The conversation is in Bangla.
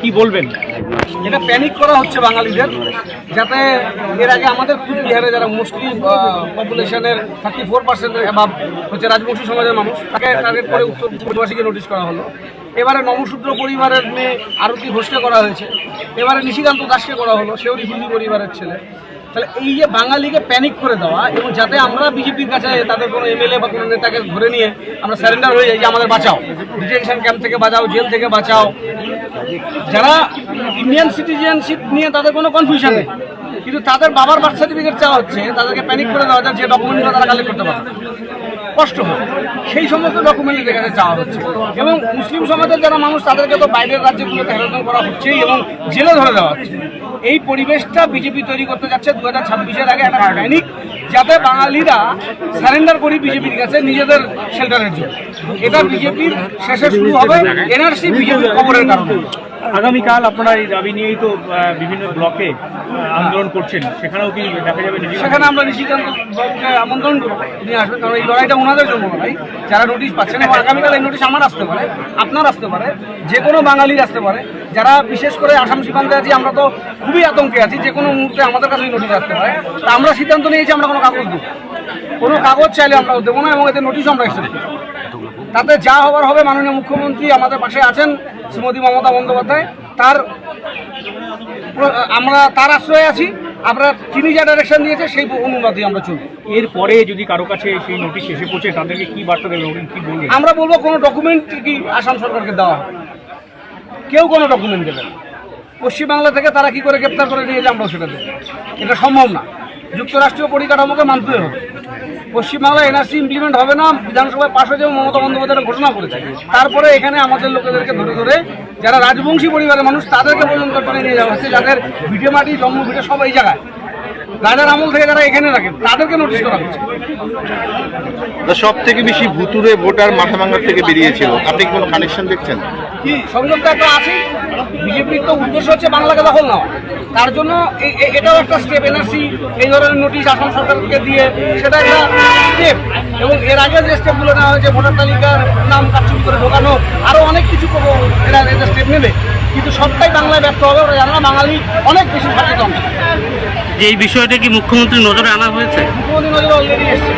কি বলবেন? এটা প্যানিক করা হচ্ছে বাঙালিদের, যাতে এর আগে আমাদের বিহারে যারা মুসলিম পপুলেশনের 34% অ্যাবাভ হচ্ছে রাজবংশী সমাজের মানুষ, তাকে টার্গেট করে উত্তরবাসীকে নোটিশ করা হলো। এবারে নমশূদ্র পরিবারের মেয়ে আরতি ঘোষকে করা হয়েছে, এবারে নিশিকান্ত দাসকে করা হলো, সেও রিফিউজি পরিবারের ছেলে। তাহলে এই যে বাঙালিকে প্যানিক করে দেওয়া, এবং যাতে আমরা বিজেপির কাছে তাদের কোনো এমএলএ বা কোনো নেতাকে ধরে নিয়ে আমরা স্যারেন্ডার হয়ে যাই যে আমাদের বাঁচাও, ডিটেনশন ক্যাম্প থেকে বাঁচাও, জেল থেকে বাঁচাও। যারা ইন্ডিয়ান সিটিজেনশিপ নিয়ে তাদের কোনো কনফিউশন নেই, কিন্তু তাদের বাবার বার্থ সার্টিফিকেট চাওয়া হচ্ছে, তাদেরকে প্যানিক করে দেওয়া যায় যে ডকুমেন্টগুলো তারা কালেক্ট করতে পারে, কষ্ট হয় সেই সমস্ত ডকুমেন্ট এদের কাছে চাওয়া হচ্ছে। এবং মুসলিম সমাজের যারা মানুষ, তাদেরকে তো বাইরের রাজ্যগুলোতে হেরানো করা হচ্ছেই এবং জেলে ধরে দেওয়া হচ্ছে। এই পরিবেশটা বিজেপি তৈরি করতে যাচ্ছে 2026-এর আগে একটা প্যানিক, যাতে বাঙালিরা সারেন্ডার করি বিজেপির কাছে নিজেদের শেল্টারের জন্য। এটা বিজেপির শেষে শুরু হবে এনআরসি বিজেপির খবরের কারণে। আগামীকাল আপনারা এই দাবি নিয়েই তো বিভিন্ন ব্লকে আন্দোলন করছেন, সেখানেও কি দেখা যাবে? সেখানে আমরা নিশিকান্ত বাবুকে আমন্ত্রণ করবো, নিয়ে আসবেন, কারণ এই লড়াইটা ওনাদের জন্য লড়াই, যারা নোটিশ পাচ্ছেন। এবং আগামীকাল এই নোটিশ আমার আসতে পারে, আপনার আসতে পারে, যে কোনো বাঙালির আসতে পারে। যারা বিশেষ করে আসাম সীমান্তে আছি, আমরা তো খুবই আতঙ্কে আছি, যে কোনো মুহূর্তে আমাদের কাছে নোটিশ আসতে পারে। তা আমরা সিদ্ধান্ত নিয়েছি আমরা কোনো কাগজ দেবো, কোনো কাগজ চাইলে আমরা দেবো না, এবং এদের নোটিশও আমরা এসেছি। তাতে যা হবার হবে, মাননীয় মুখ্যমন্ত্রী আমাদের পাশে আছেন, শ্রীমতী মমতা বন্দ্যোপাধ্যায়, আমরা তার আশ্রয়ে আছি। আমরা তিনি যা ডাইরেকশন দিয়েছে সেই অনুমতি আমরা চলব। এরপরে যদি কারো কাছে সেই নোটিশ এসে পৌঁছে, তাদেরকে কি বার্তা দেবেন, কি বলবেন? আমরা বলবো কোনো ডকুমেন্ট কি আসাম সরকারকে দেওয়া হবে, কেউ কোনো ডকুমেন্ট দেবে না। পশ্চিমবাংলা থেকে তারা কি করে গ্রেপ্তার করে নিয়ে যায়, আমরাও সেটা দেবো। এটা সম্ভব না, যুক্তরাষ্ট্রীয় পরিকাঠামোকে মানতে হবে। পশ্চিমবাংলায় এনআরসি ইমপ্লিমেন্ট হবে না, বিধানসভায় পাশ হয়ে যাবে, মমতা বন্দ্যোপাধ্যায় ঘোষণা করেছে। তারপরে এখানে আমাদের লোকেদেরকে ধরে ধরে যারা রাজবংশী পরিবারের মানুষ, তাদেরকে পর্যন্ত করে নিয়ে যাওয়া হচ্ছে, যাদের ভিটে মাটি জন্ম ভিটে সব এই জায়গায়, রাজার আমল থেকে যারা এখানে রাখেন, তাদেরকে নোটিশ করা হচ্ছে। সব থেকে বেশি ভুতুরে ভোটার মাথাভাঙ্গার থেকে বেরিয়েছিল, আপনি কি কোনো কানেকশন দেখছেন? কি সংযোগটা একটা আছে, বিজেপির তো উদ্দেশ্য হচ্ছে বাংলাকে দখল নেওয়া, তার জন্য এটাও একটা স্টেপ। এনআরসি এই ধরনের নোটিশ আসাম সরকারকে দিয়ে সেটা একটা স্টেপ। এবং এর আগে যে স্টেপগুলো নেওয়া হয়েছে, ভোটার তালিকার নাম কারচুপি করে ঢোকানো, আরও অনেক কিছু এরা স্টেপ নেবে, কিন্তু সবটাই বাংলায় ব্যর্থ হবে। ওরা জানা বাঙালি অনেক বেশি সচেতন। এই বিষয়টা কি মুখ্যমন্ত্রীর নজরে আনা হয়েছে? মুখ্যমন্ত্রীর নজরে অলরেডি এসছে।